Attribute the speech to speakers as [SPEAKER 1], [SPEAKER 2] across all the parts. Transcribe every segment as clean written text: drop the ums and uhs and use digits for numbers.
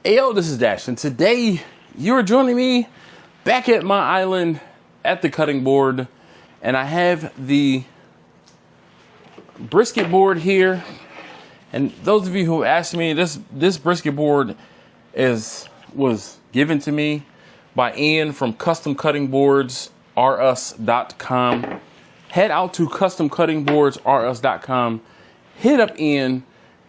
[SPEAKER 1] Hey yo, this is Dash, and today you're joining me back at my island at the cutting board, and I have the brisket board here. And those of you who asked me, this brisket board was given to me by Ian from CustomCuttingBoardsRUs.com. Head out to CustomCuttingBoardsRUs.com. Hit up Ian.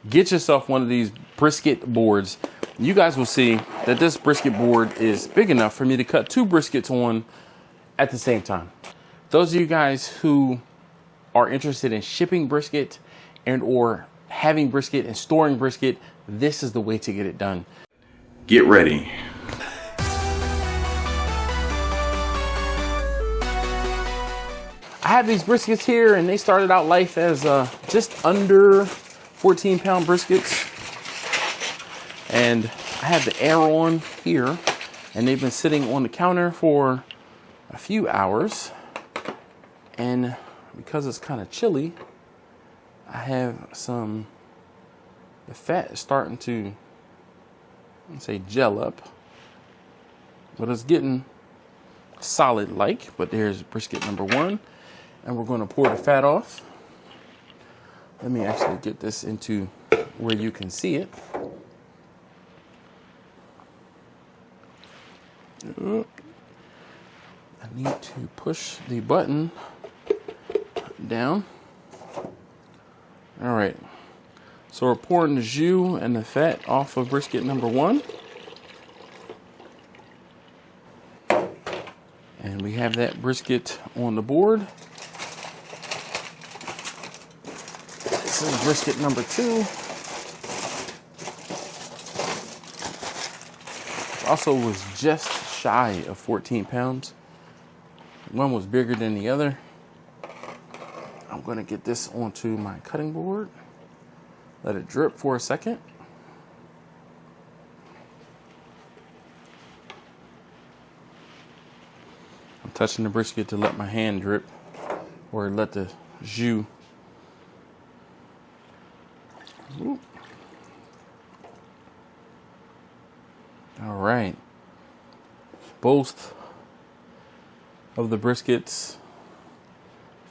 [SPEAKER 1] Get yourself one of these brisket boards. You guys will see that this brisket board is big enough for me to cut 2 briskets on at the same time. Those of you guys who are interested in shipping brisket and or having brisket and storing brisket, this is the way to get it done. Get ready. I have these briskets here, and they started out life as just under 14-pound briskets. And I have the air on here, and they've been sitting on the counter for a few hours. And because it's kind of chilly, I have the fat is starting to, let's say, gel up. But it's getting solid-like. But there's brisket number 1. And we're going to pour the fat off. Let me actually get this into where you can see it. I need to push the button down. All right. So we're pouring the jus and the fat off of brisket number 1. And we have that brisket on the board. This is brisket number 2. Which also was just shy of 14 pounds. One was bigger than the other. I'm going to get this onto my cutting board. Let it drip for a second. I'm touching the brisket to let my hand drip or let the jus. Ooh. All right. Both of the briskets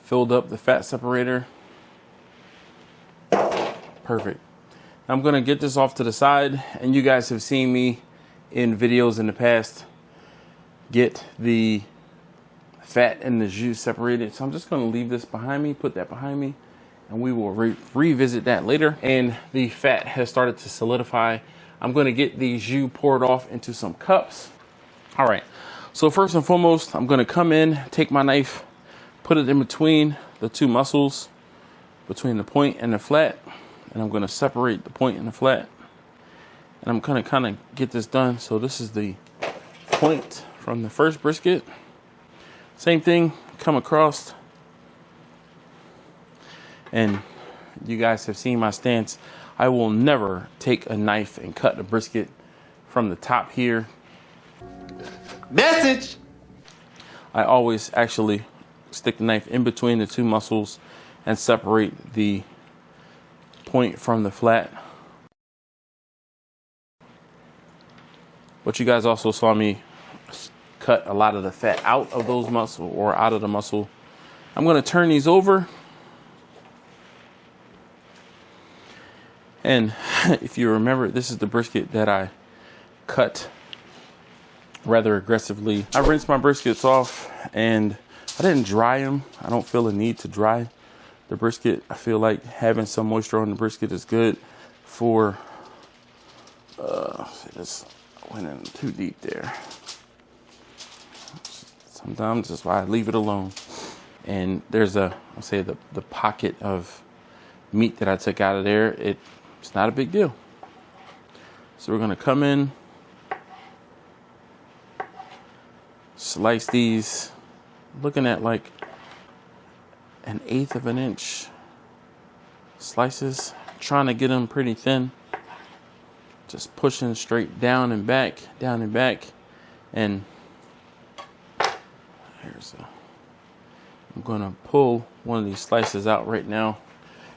[SPEAKER 1] filled up the fat separator. Perfect. I'm going to get this off to the side, and you guys have seen me in videos in the past get the fat and the jus separated. So I'm just going to leave this behind me, put that behind me, and we will revisit that later. And the fat has started to solidify. I'm going to get the jus poured off into some cups. All right. So first and foremost, I'm going to come in, take my knife, put it in between the 2 muscles, between the point and the flat. And I'm going to separate the point and the flat. And I'm going to kind of get this done. So this is the point from the first brisket. Same thing, come across. And you guys have seen my stance. I will never take a knife and cut the brisket from the top here. Message! I always actually stick the knife in between the 2 muscles and separate the point from the flat. But you guys also saw me cut a lot of the fat out of those muscles or out of the muscle. I'm going to turn these over. And if you remember, this is the brisket that I cut rather aggressively. I rinsed my briskets off and I didn't dry them. I don't feel a need to dry the brisket. I feel like having some moisture on the brisket is good for, just went in too deep there. Sometimes that's why I leave it alone. And there's I'll say the pocket of meat that I took out of there. It's not a big deal. So we're gonna come in, slice these, looking at like 1/8 of an inch slices, trying to get them pretty thin. Just pushing straight down and back, and I'm gonna pull one of these slices out right now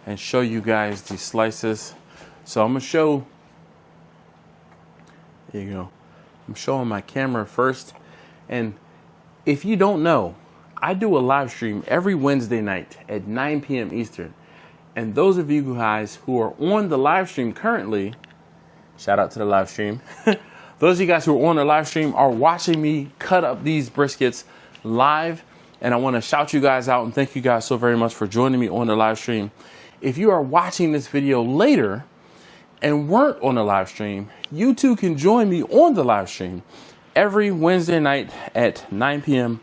[SPEAKER 1] and show you guys these slices. So I'm gonna show There you go. I'm showing my camera first. And if you don't know, I do a live stream every Wednesday night at 9 p.m. Eastern. And those of you guys who are on the live stream currently, shout out to the live stream. Those of you guys who are on the live stream are watching me cut up these briskets live. And I want to shout you guys out and thank you guys so very much for joining me on the live stream. If you are watching this video later and weren't on the live stream, you too can join me on the live stream every Wednesday night at 9 p.m.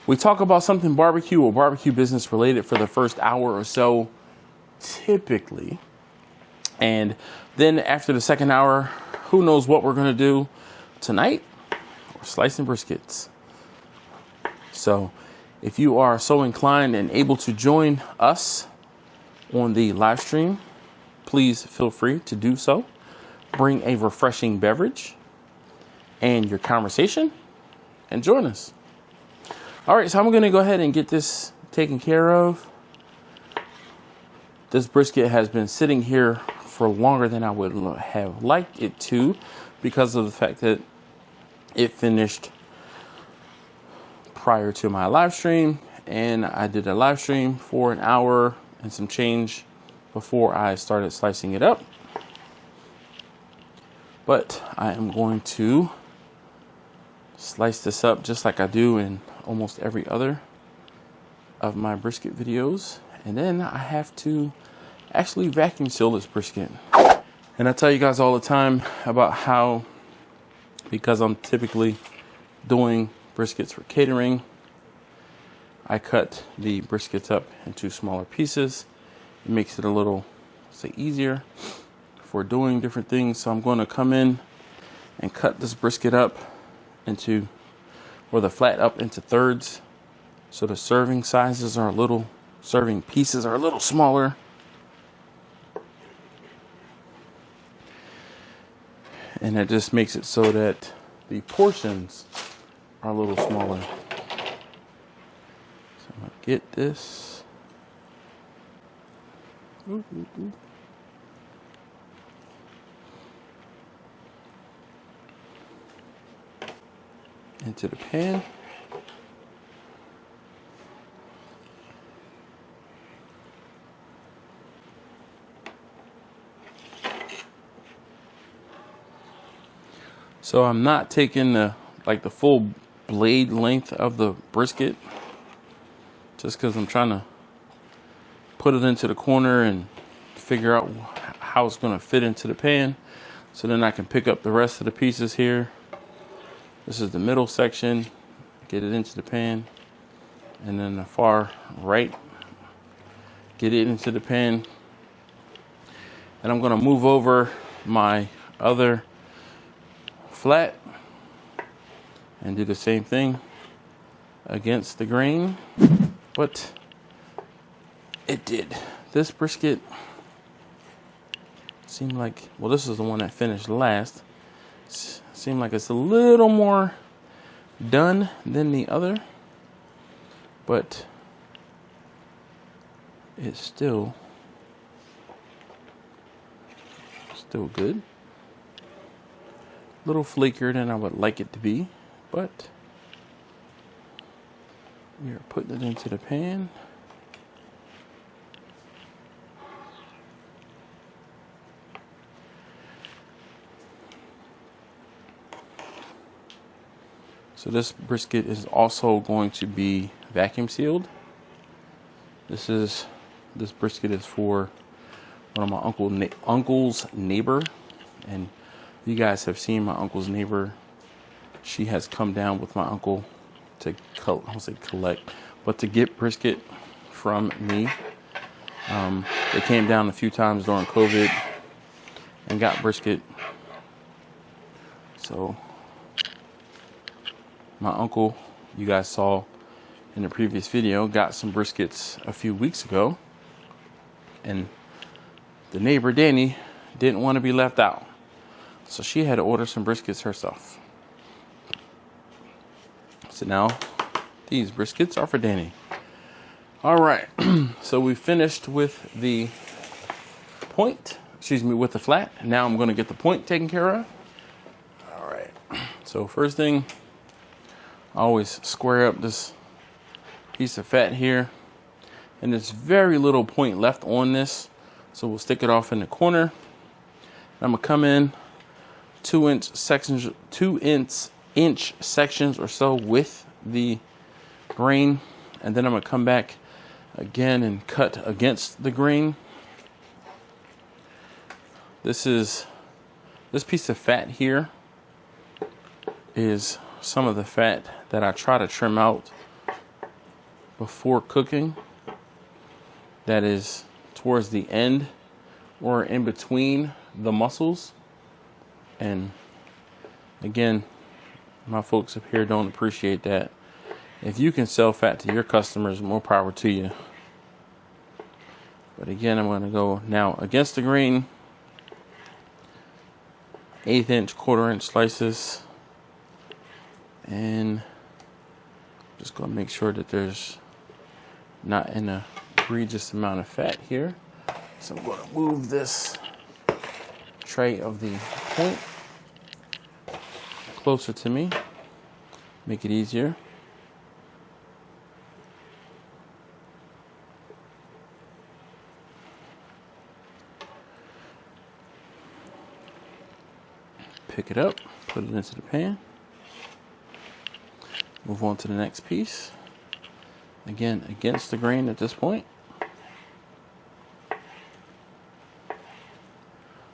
[SPEAKER 1] We talk about something barbecue or barbecue business related for the first hour or so, typically. And then after the second hour, who knows what we're going to do tonight? We're slicing briskets. So if you are so inclined and able to join us on the live stream, please feel free to do so. Bring a refreshing beverage and your conversation and join us. All right, so I'm going to go ahead and get this taken care of. This brisket has been sitting here for longer than I would have liked it to because of the fact that it finished prior to my live stream, and I did a live stream for an hour and some change before I started slicing it up. But I am going to slice this up just like I do in almost every other of my brisket videos. And then I have to actually vacuum seal this brisket. And I tell you guys all the time about how, because I'm typically doing briskets for catering, I cut the briskets up into smaller pieces. It makes it a little, say, easier for doing different things. So I'm going to come in and cut this brisket up into, or the flat up into thirds. So the serving sizes are a little, serving pieces are a little smaller. And that just makes it so that the portions are a little smaller. So I'm going to get this. Into the pan. So I'm not taking the full blade length of the brisket, just because I'm trying to put it into the corner and figure out how it's going to fit into the pan. So then I can pick up the rest of the pieces here. This is the middle section, get it into the pan, and then the far right, get it into the pan. And I'm going to move over my other flat and do the same thing against the grain. But it did. This brisket seemed like, well, this is the one that finished last. Seemed like it's a little more done than the other, but it's still good. A little flakier than I would like it to be, but we are putting it into the pan. So this brisket is also going to be vacuum sealed. This brisket is for one of my uncle's neighbor, and you guys have seen my uncle's neighbor. She has come down with my uncle to collect, but to get brisket from me. They came down a few times during COVID and got brisket. So my uncle, you guys saw in the previous video, got some briskets a few weeks ago, and the neighbor Danny didn't want to be left out, so she had to order some briskets herself. So now these briskets are for Danny. All right, so we finished with the point, with the flat. Now I'm going to get the point taken care of. All So first thing, I always square up this piece of fat here, and there's very little point left on this, so we'll stick it off in the corner. I'm gonna come in 2-inch sections or so with the grain, and then I'm gonna come back again and cut against the grain. This piece of fat here is some of the fat that I try to trim out before cooking. That is towards the end or in between the muscles. And again, my folks up here don't appreciate that. If you can sell fat to your customers, more power to you. But again, I'm going to go now against the grain, 1/8 inch, 1/4 inch slices, and just going to make sure that there's not an egregious amount of fat here. So I'm going to move this tray of the point closer to me, make it easier. Pick it up, put it into the pan. Move on to the next piece. Again, against the grain at this point.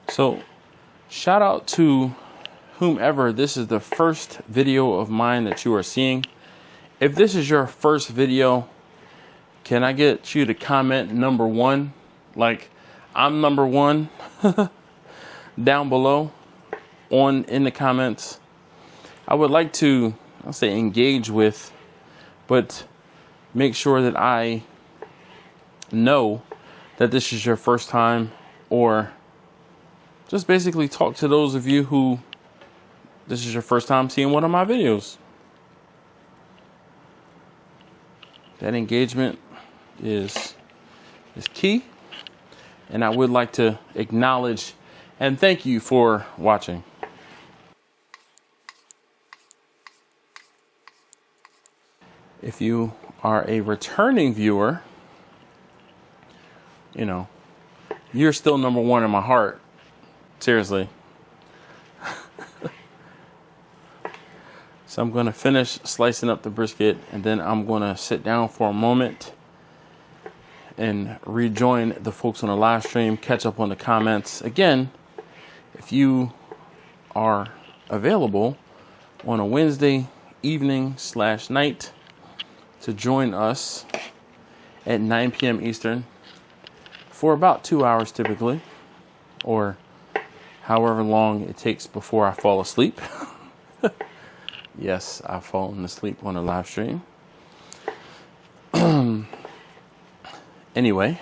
[SPEAKER 1] So, shout out to whomever this is the first video of mine that you are seeing. If this is your first video, can I get you to comment number 1? Like, I'm number 1 down below in the comments. I would like to, I'll say, engage with, but make sure that I know that this is your first time, or just basically talk to those of you who this is your first time seeing one of my videos. That engagement is key, and I would like to acknowledge and thank you for watching. If you are a returning viewer, you know, you're still number 1 in my heart. Seriously. So I'm going to finish slicing up the brisket, and then I'm going to sit down for a moment and rejoin the folks on the live stream, catch up on the comments. Again, if you are available on a Wednesday evening / night to join us at 9 p.m. Eastern for about 2 hours typically, or however long it takes before I fall asleep. Yes, I've fallen asleep on a live stream. Anyway,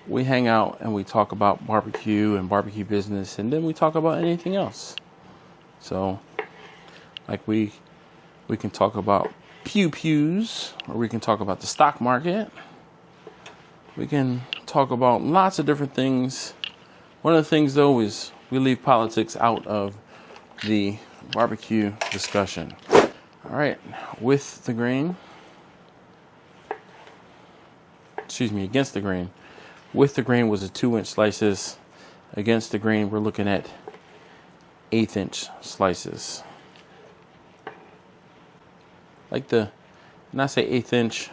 [SPEAKER 1] we hang out and we talk about barbecue and barbecue business, and then we talk about anything else. So, like we can talk about pew-pews, or we can talk about the stock market. We can talk about lots of different things. One of the things, though, is we leave politics out of the barbecue discussion. All right, with the grain, against the grain. With the grain was a 2-inch slices. Against the grain, we're looking at 1/8 inch slices. Like when I say 1/8 inch,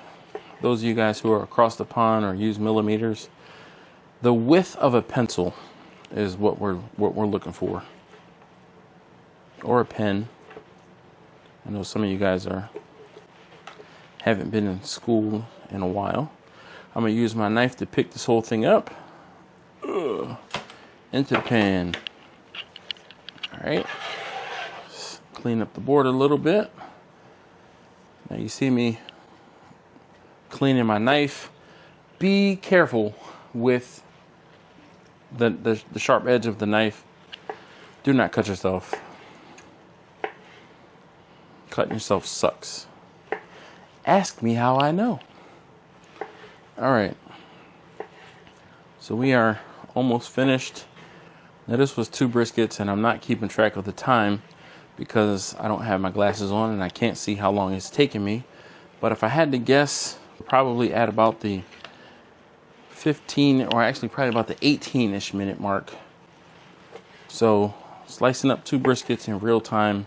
[SPEAKER 1] those of you guys who are across the pond or use millimeters, the width of a pencil is what we're looking for, or a pen. I know some of you guys haven't been in school in a while. I'm gonna use my knife to pick this whole thing up into the pan. All right, just clean up the board a little bit. Now you see me cleaning my knife. Be careful with the sharp edge of the knife. Do not cut yourself. Cutting yourself sucks. Ask me how I know. All right. So we are almost finished Now this was 2 briskets, and I'm not keeping track of the time because I don't have my glasses on and I can't see how long it's taking me. But if I had to guess, probably at about the 15, or actually probably about the 18-ish minute mark. So slicing up 2 briskets in real time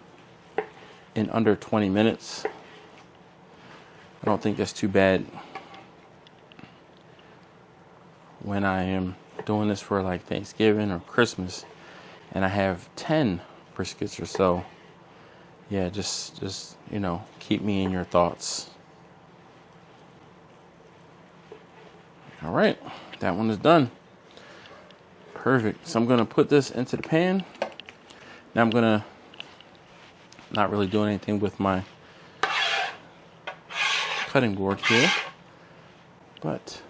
[SPEAKER 1] in under 20 minutes. I don't think that's too bad when I am doing this for like Thanksgiving or Christmas and I have 10 briskets or so. Yeah, just you know, keep me in your thoughts. All right, that one is done. Perfect. So I'm gonna put this into the pan. Now I'm gonna not really do anything with my cutting board here, but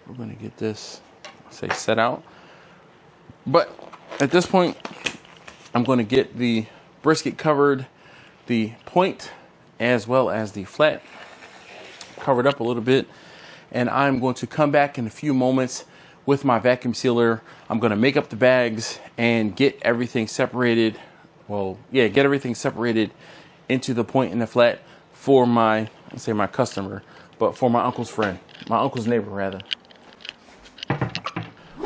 [SPEAKER 1] we're gonna get this, say, set out. But at this point, I'm gonna get the brisket covered, the point as well as the flat covered up a little bit, and I'm going to come back in a few moments with my vacuum sealer. I'm gonna make up the bags and get everything separated. Well, yeah, get everything separated into the point and the flat for my, let's say my customer, but for my uncle's friend, my uncle's neighbor rather.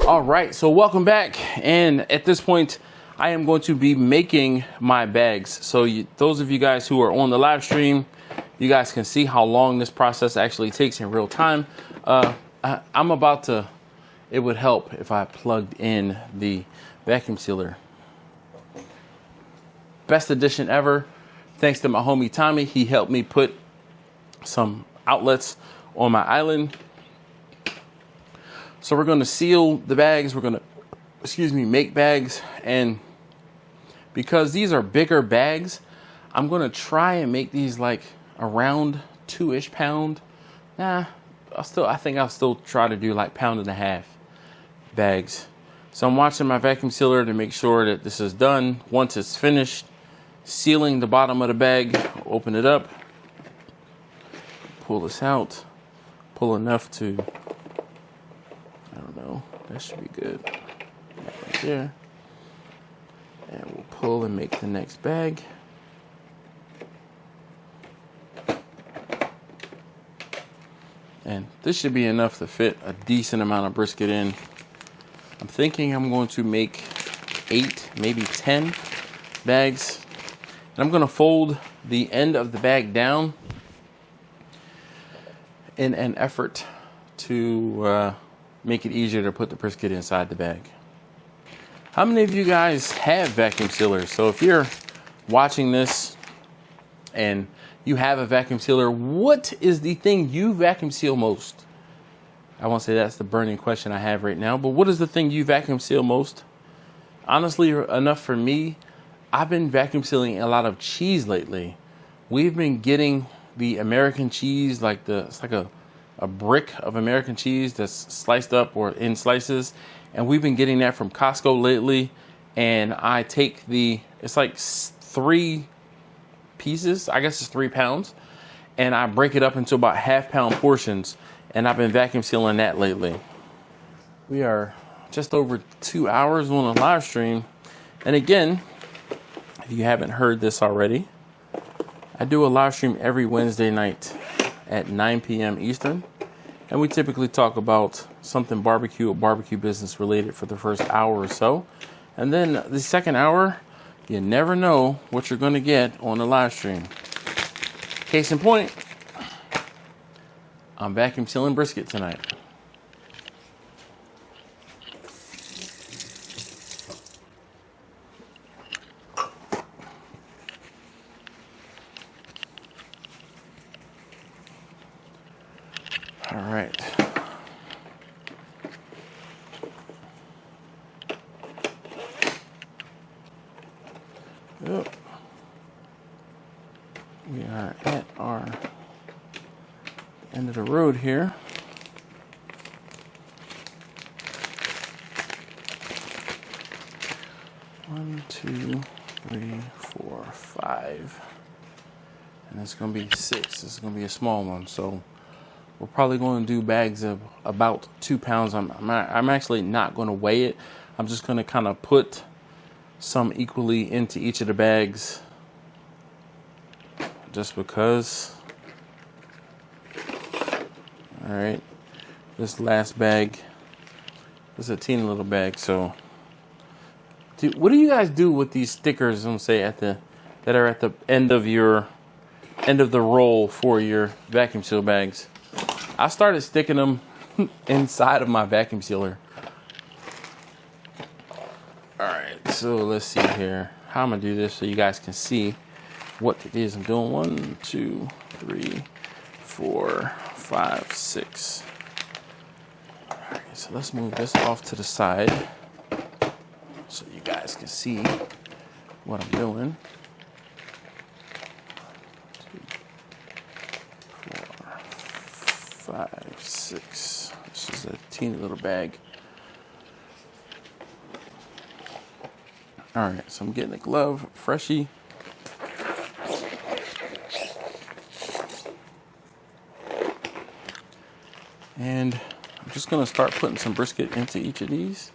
[SPEAKER 1] All right, so welcome back. And at this point, I am going to be making my bags. So those of you guys who are on the live stream, you guys can see how long this process actually takes in real time. I'm about to, it would help if I plugged in the vacuum sealer. Best addition ever. Thanks to my homie Tommy. He helped me put some outlets on my island. So we're going to seal the bags. We're going to, make bags. And because these are bigger bags, I'm going to try and make these like around 2-ish pound. Nah, I think I'll still try to do like 1.5 pound bags. So I'm watching my vacuum sealer to make sure that this is done. Once it's finished sealing the bottom of the bag, open it up, pull this out, pull enough to, I don't know, that should be good. Right there. And we'll pull and make the next bag. And this should be enough to fit a decent amount of brisket in. I'm thinking I'm going to make 8, maybe 10 bags. And I'm going to fold the end of the bag down in an effort to make it easier to put the brisket inside the bag. How many of you guys have vacuum sealers? So if you're watching this and you have a vacuum sealer, what is the thing you vacuum seal most? I won't say that's the burning question I have right now, but what is the thing you vacuum seal most? Honestly, enough for me, I've been vacuum sealing a lot of cheese lately. We've been getting the American cheese, like it's like a brick of American cheese that's sliced up or in slices. And we've been getting that from Costco lately. And I take it's like 3 pieces, I guess it's 3 pounds. And I break it up into about 1/2 pound portions. And I've been vacuum sealing that lately. We are just over 2 hours on a live stream. And again, if you haven't heard this already, I do a live stream every Wednesday night at 9 p.m. Eastern. And we typically talk about something barbecue or barbecue business related for the first hour or so. And then the second hour, you never know what you're going to get on the live stream. Case in point, I'm vacuum sealing brisket tonight. All right. Oh. We are at our end of the road here. One, 2, 3, 4, 5. And it's going to be 6. This is going to be a small one. So we're probably going to do bags of about 2 pounds. I'm actually not going to weigh it. I'm just going to kind of put some equally into each of the bags, just because. All right, this last bag is a teeny little bag. So, what do you guys do with these stickers? I'm gonna say that are at the end of the roll for your vacuum seal bags. I started sticking them inside of my vacuum sealer. All right, so let's see here how I'm gonna do this so you guys can see what it is I'm doing. 1, 2, 3, 4, 5, 6. All right, so let's move this off to the side so you guys can see what I'm doing. 2, 4, 5, 6. This is a teeny little bag. All right, so I'm getting a glove, freshie. And I'm just gonna start putting some brisket into each of these.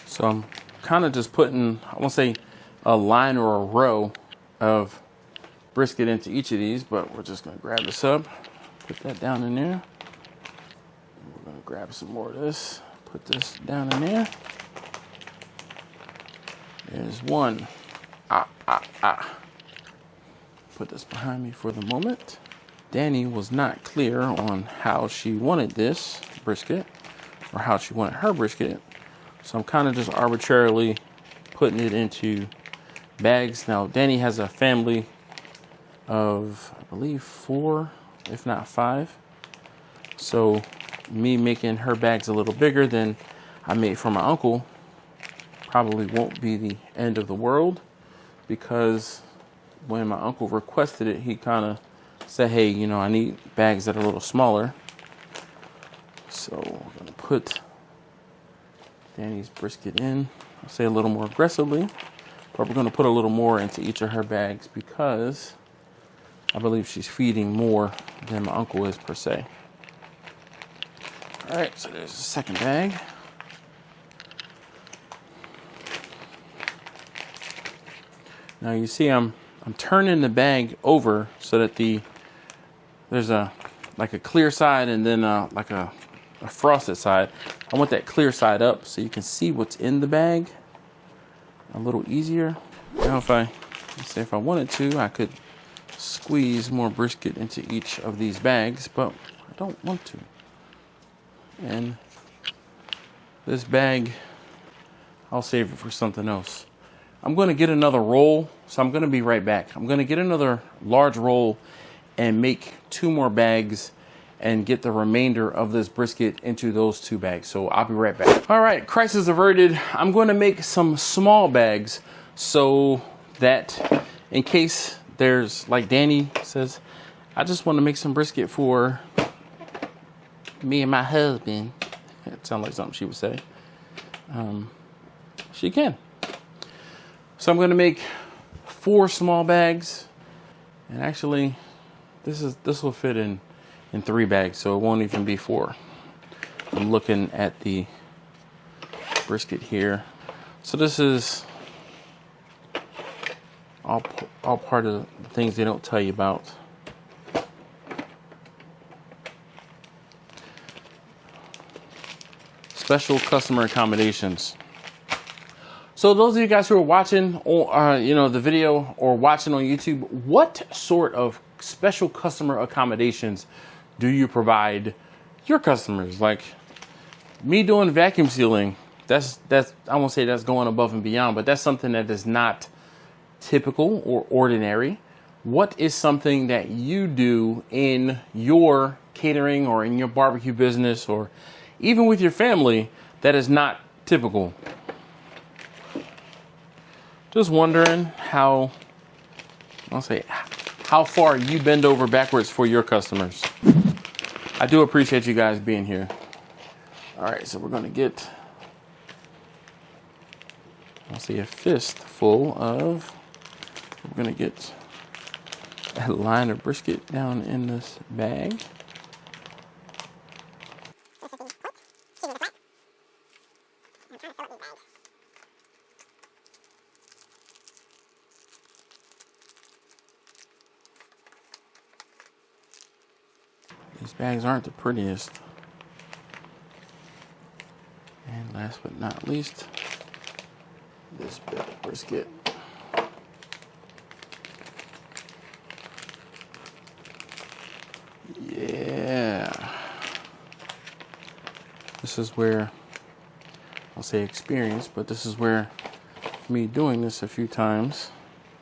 [SPEAKER 1] So I'm kind of just putting, I won't say a line or a row of brisket into each of these, but we're just gonna grab this up, put that down in there. We're gonna grab some more of this, put this down in there. There's one. Put this behind me for the moment. Danny was not clear on how she wanted this brisket or how she wanted her brisket. So I'm kind of just arbitrarily putting it into bags. Now, Danny has a family of, I believe, 4, if not 5. So me making her bags a little bigger than I made for my uncle probably won't be the end of the world, because when my uncle requested it, he kind of said, hey, you know, I need bags that are a little smaller. So we're going to put Danny's brisket in, I'll say a little more aggressively, but we're going to put a little more into each of her bags because I believe she's feeding more than my uncle is per se. All right, so there's the second bag. Now you see I'm turning the bag over so that there's a clear side and then like a frosted side. I want that clear side up so you can see what's in the bag a little easier. Now if I wanted to, I could squeeze more brisket into each of these bags, but I don't want to. And this bag, I'll save it for something else. I'm going to get another roll, so I'm going to be right back. I'm going to get another large roll and make 2 more bags and get the remainder of this brisket into those 2 bags. So I'll be right back. All right, crisis averted. I'm going to make some small bags so that in case there's, like Danny says, I just want to make some brisket for me and my husband. It sounds like something she would say. She can. So I'm going to make 4 small bags, and actually this will fit in 3 bags, so it won't even be 4. I'm looking at the brisket here. So this is all part of the things they don't tell you about. Special customer accommodations. So those of you guys who are watching the video or watching on YouTube, what sort of special customer accommodations do you provide your customers? Like me doing vacuum sealing, that's I won't say that's going above and beyond, but that's something that is not typical or ordinary. What is something that you do in your catering or in your barbecue business or even with your family that is not typical? just wondering how far you bend over backwards for your customers. I do appreciate you guys being here. All right, so we're gonna get, a fistful of, we're gonna get a line of brisket down in this bag. These bags aren't the prettiest. And last but not least, this bit of brisket. Yeah. This is where, I'll say experience, but this is where me doing this a few times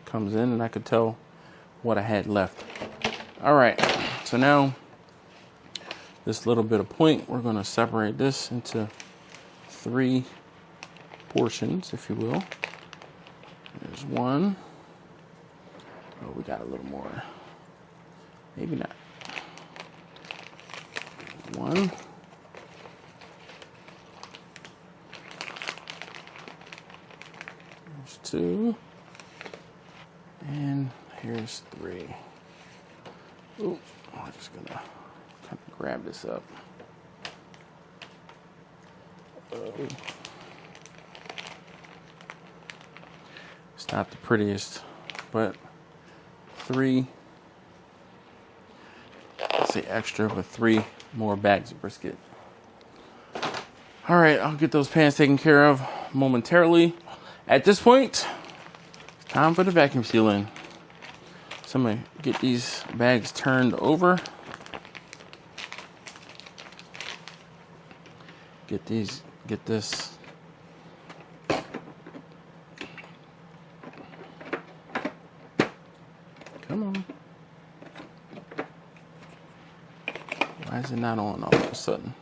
[SPEAKER 1] comes in, and I could tell what I had left. All right, so now this little bit of point, we're going to separate this into 3 portions, if you will. There's one. Oh, we got a little more. Maybe not. One. There's 2. And here's 3. Ooh, I'm just going to kind of grab this up. It's not the prettiest, but 3, let's say extra, but 3 more bags of brisket. All right, I'll get those pans taken care of momentarily. At this point, it's time for the vacuum sealing. So I'm gonna get these bags turned over. Get this. Come on. Why is it not on all of a sudden?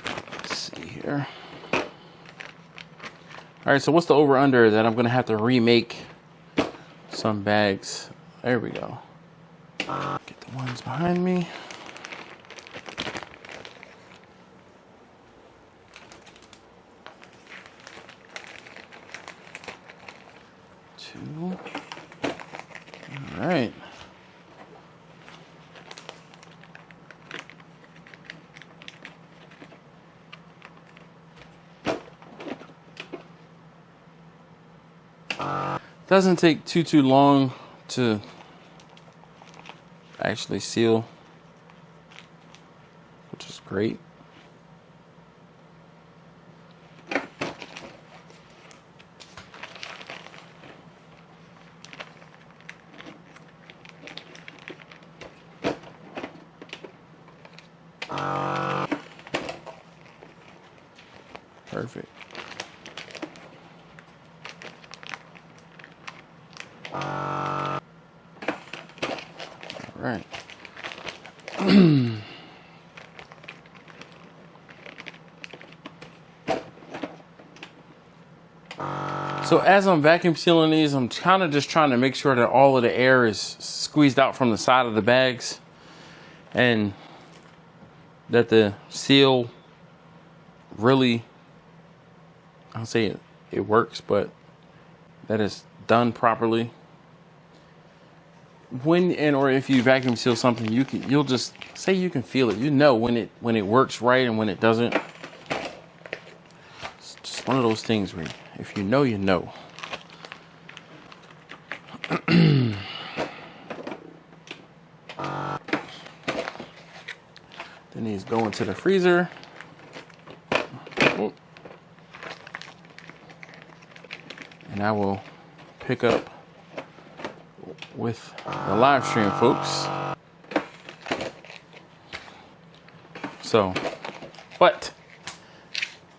[SPEAKER 1] Let's see here. All right, so what's the over under that I'm gonna have to remake some bags? There we go. Get the ones behind me. Two. All right. Doesn't take too long to actually seal, which is great. Perfect. All right. So as I'm vacuum sealing these, I'm kind of just trying to make sure that all of the air is squeezed out from the side of the bags and that the seal really, I'll say it works, but that it's done properly. Or if you vacuum seal something, you'll just say you can feel it. You know when it works right and when it doesn't. It's just one of those things where if you know, you know. Then these go into the freezer. And I will pick up with the live stream, folks. So, but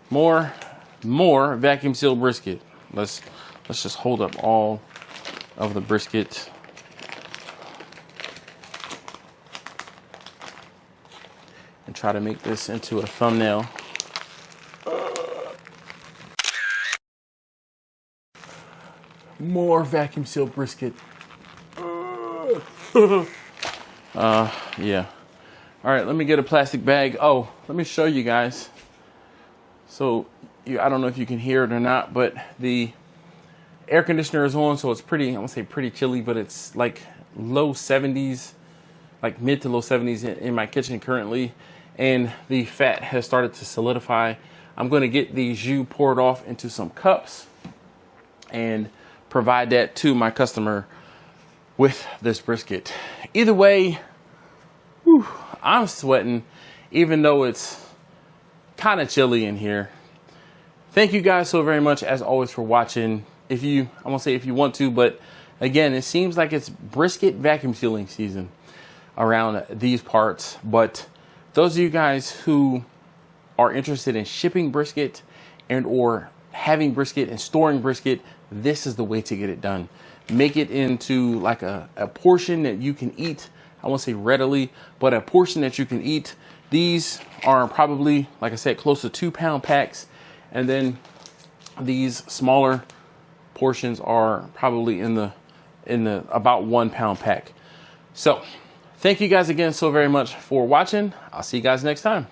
[SPEAKER 1] more vacuum sealed brisket. Let's just hold up all of the brisket. And try to make this into a thumbnail More vacuum seal brisket. Yeah. All right, let me get a plastic bag. Oh, let me show you guys. So, I don't know if you can hear it or not, but the air conditioner is on, so it's pretty, I won't say pretty chilly, but it's like low 70s, like mid to low 70s in my kitchen currently. And the fat has started to solidify. I'm going to get the jus poured off into some cups and provide that to my customer with this brisket. Either way, whew, I'm sweating, even though it's kind of chilly in here. Thank you guys so very much, as always, for watching. If you, I won't say if you want to, but again, it seems like it's brisket vacuum sealing season around these parts. But those of you guys who are interested in shipping brisket and or having brisket and storing brisket, this is the way to get it done. Make it into like a portion that you can eat. I won't say readily, but a portion that you can eat. These are probably, like I said, close to 2-pound packs. And then these smaller portions are probably in the about 1-pound pack. So thank you guys again so very much for watching. I'll see you guys next time.